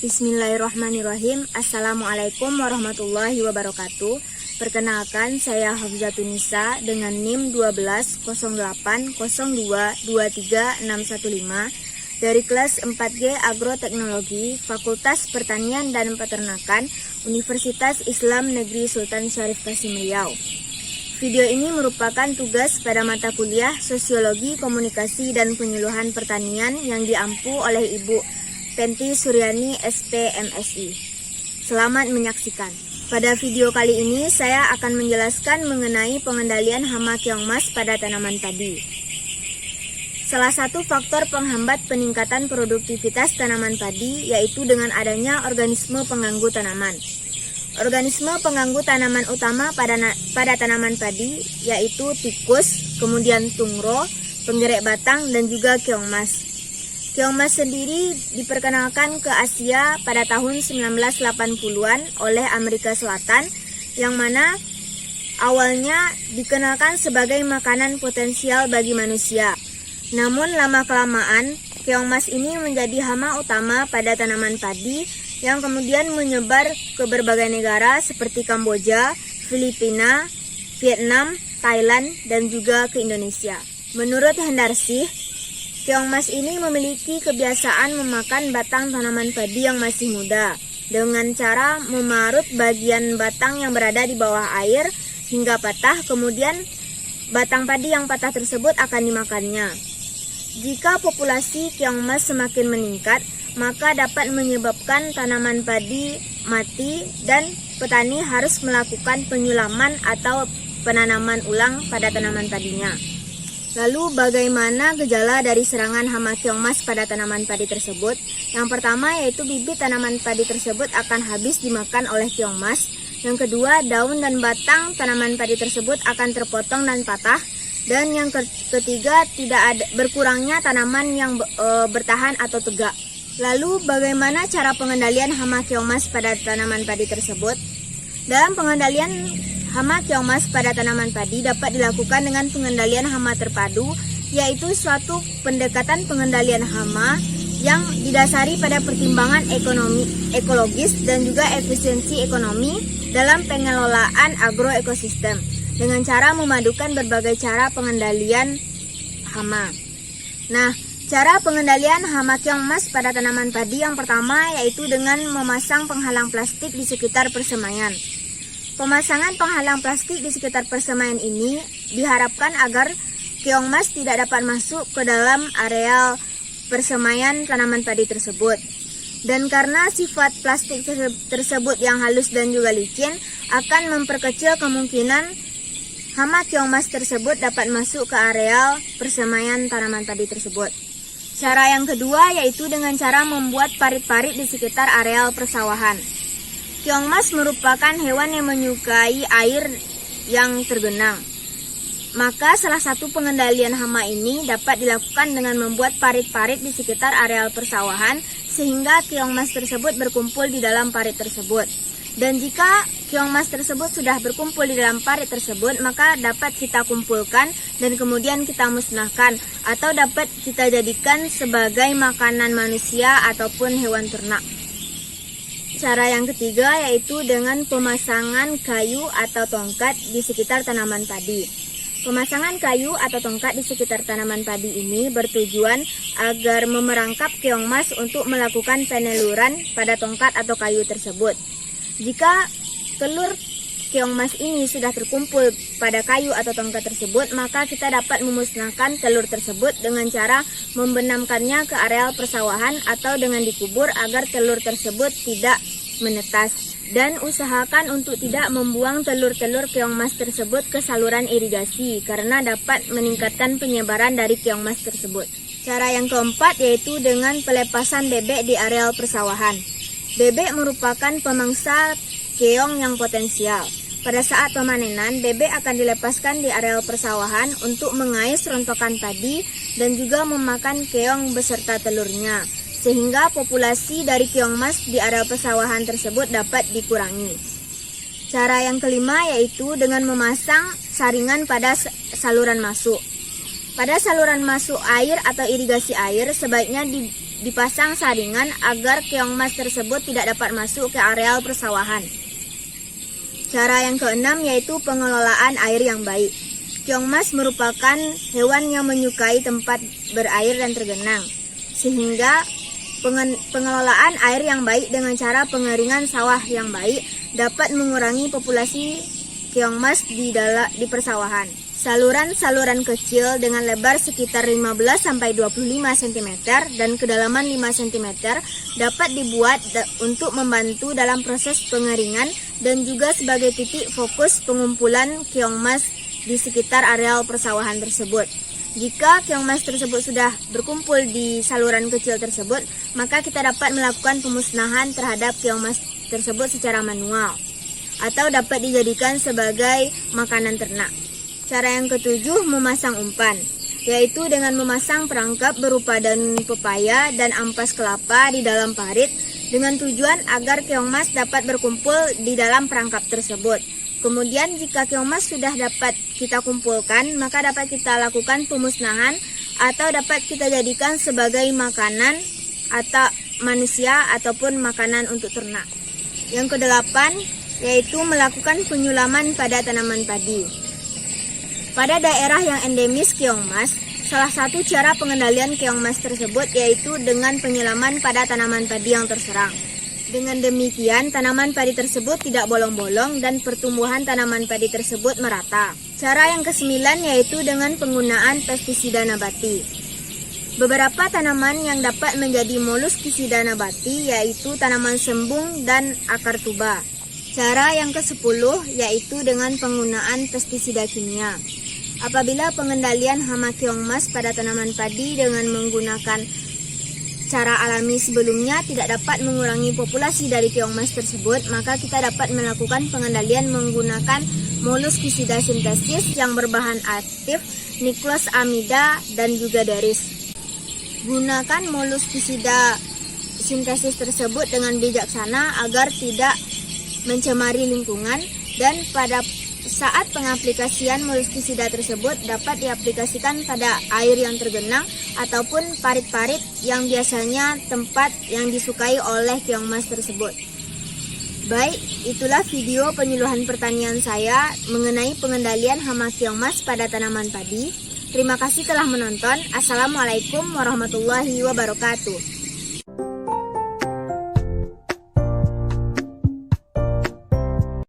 Bismillahirrahmanirrahim. Assalamualaikum warahmatullahi wabarakatuh. Perkenalkan, saya Hafzatun Nisa dengan NIM 12080223615 dari kelas 4G Agroteknologi Fakultas Pertanian dan Peternakan Universitas Islam Negeri Sultan Syarif Qasim Riau. Video ini merupakan tugas pada mata kuliah Sosiologi, Komunikasi, dan Penyuluhan Pertanian yang diampu oleh Ibu Penti Suryani SPMSI. Selamat menyaksikan. Pada video kali ini saya akan menjelaskan mengenai pengendalian hama keongmas pada tanaman padi. Salah satu faktor penghambat peningkatan produktivitas tanaman padi yaitu dengan adanya organisme pengganggu tanaman. Organisme pengganggu tanaman utama pada tanaman padi yaitu tikus, kemudian tungro, penggerek batang, dan juga keongmas. Keongmas sendiri diperkenalkan ke Asia pada tahun 1980-an oleh Amerika Selatan, yang mana awalnya dikenalkan sebagai makanan potensial bagi manusia. Namun lama-kelamaan, keongmas ini menjadi hama utama pada tanaman padi yang kemudian menyebar ke berbagai negara seperti Kamboja, Filipina, Vietnam, Thailand, dan juga ke Indonesia. Menurut Hendarsih, keongmas ini memiliki kebiasaan memakan batang tanaman padi yang masih muda dengan cara memarut bagian batang yang berada di bawah air hingga patah, kemudian batang padi yang patah tersebut akan dimakannya. Jika populasi keongmas semakin meningkat, maka dapat menyebabkan tanaman padi mati dan petani harus melakukan penyulaman atau penanaman ulang pada tanaman padinya. Lalu bagaimana gejala dari serangan hama keongmas pada tanaman padi tersebut? Yang pertama yaitu bibit tanaman padi tersebut akan habis dimakan oleh keongmas. Yang kedua, daun dan batang tanaman padi tersebut akan terpotong dan patah. Dan yang ketiga, tidak ada berkurangnya tanaman yang bertahan atau tegak. Lalu bagaimana cara pengendalian hama keongmas pada tanaman padi tersebut? Dalam pengendalian hama keongmas pada tanaman padi dapat dilakukan dengan pengendalian hama terpadu, yaitu suatu pendekatan pengendalian hama yang didasari pada pertimbangan ekologis dan juga efisiensi ekonomi dalam pengelolaan agroekosistem dengan cara memadukan berbagai cara pengendalian hama. Nah, cara pengendalian hama keongmas pada tanaman padi yang pertama yaitu dengan memasang penghalang plastik di sekitar persemaian. Pemasangan penghalang plastik di sekitar persemaian ini diharapkan agar keongmas tidak dapat masuk ke dalam areal persemaian tanaman padi tersebut. Dan karena sifat plastik tersebut yang halus dan juga licin akan memperkecil kemungkinan hama keongmas tersebut dapat masuk ke areal persemaian tanaman padi tersebut. Cara yang kedua yaitu dengan cara membuat parit-parit di sekitar areal persawahan. Keongmas merupakan hewan yang menyukai air yang tergenang. Maka salah satu pengendalian hama ini dapat dilakukan dengan membuat parit-parit di sekitar areal persawahan sehingga keongmas tersebut berkumpul di dalam parit tersebut. Dan jika keongmas tersebut sudah berkumpul di dalam parit tersebut, maka dapat kita kumpulkan dan kemudian kita musnahkan atau dapat kita jadikan sebagai makanan manusia ataupun hewan ternak. Cara yang ketiga yaitu dengan pemasangan kayu atau tongkat di sekitar tanaman padi. Pemasangan kayu atau tongkat di sekitar tanaman padi ini bertujuan agar memerangkap keongmas untuk melakukan peneluran pada tongkat atau kayu tersebut. Jika telur keongmas ini sudah terkumpul pada kayu atau tongkat tersebut, maka kita dapat memusnahkan telur tersebut dengan cara membenamkannya ke areal persawahan atau dengan dikubur agar telur tersebut tidak menetas. Dan usahakan untuk tidak membuang telur-telur keongmas tersebut ke saluran irigasi karena dapat meningkatkan penyebaran dari keongmas tersebut. Cara yang keempat yaitu dengan pelepasan bebek di areal persawahan. Bebek merupakan pemangsa keong yang potensial. Pada saat pemanenan, bebek akan dilepaskan di areal persawahan untuk mengais rontokan padi dan juga memakan keong beserta telurnya, sehingga populasi dari keongmas di areal persawahan tersebut dapat dikurangi. Cara yang kelima yaitu dengan memasang saringan pada saluran masuk. Pada saluran masuk air atau irigasi air sebaiknya dipasang saringan agar keong mas tersebut tidak dapat masuk ke areal persawahan. Cara yang keenam yaitu pengelolaan air yang baik. Keong mas merupakan hewan yang menyukai tempat berair dan tergenang, sehingga pengelolaan air yang baik dengan cara pengeringan sawah yang baik dapat mengurangi populasi keong mas di persawahan. Saluran-saluran kecil dengan lebar sekitar 15-25 cm dan kedalaman 5 cm dapat dibuat untuk membantu dalam proses pengeringan dan juga sebagai titik fokus pengumpulan keong mas di sekitar areal persawahan tersebut. Jika keong mas tersebut sudah berkumpul di saluran kecil tersebut, maka kita dapat melakukan pemusnahan terhadap keong mas tersebut secara manual atau dapat dijadikan sebagai makanan ternak. Cara yang ketujuh, memasang umpan, yaitu dengan memasang perangkap berupa daun pepaya dan ampas kelapa di dalam parit dengan tujuan agar keong mas dapat berkumpul di dalam perangkap tersebut. Kemudian jika keong mas sudah dapat kita kumpulkan, maka dapat kita lakukan pemusnahan atau dapat kita jadikan sebagai makanan atau manusia ataupun makanan untuk ternak. Yang kedelapan, yaitu melakukan penyulaman pada tanaman padi. Pada daerah yang endemis keong mas, salah satu cara pengendalian keong mas tersebut yaitu dengan penyulaman pada tanaman padi yang terserang. Dengan demikian, tanaman padi tersebut tidak bolong-bolong dan pertumbuhan tanaman padi tersebut merata. Cara yang kesembilan yaitu dengan penggunaan pestisida nabati. Beberapa tanaman yang dapat menjadi molluscicida nabati yaitu tanaman sembung dan akar tuba. Cara yang ke-10 yaitu dengan penggunaan pestisida kimia. Apabila pengendalian hama keong mas pada tanaman padi dengan menggunakan cara alami sebelumnya tidak dapat mengurangi populasi dari keong mas tersebut, maka kita dapat melakukan pengendalian menggunakan molluscicida sintesis yang berbahan aktif Nichlosamida dan juga Deris. Gunakan molluscicida sintesis tersebut dengan bijaksana agar tidak mencemari lingkungan, dan pada saat pengaplikasian molluscicida tersebut dapat diaplikasikan pada air yang tergenang ataupun parit-parit yang biasanya tempat yang disukai oleh keong mas tersebut. Baik, itulah video penyuluhan pertanian saya mengenai pengendalian hama keong mas pada tanaman padi. Terima kasih telah menonton. Assalamualaikum warahmatullahi wabarakatuh.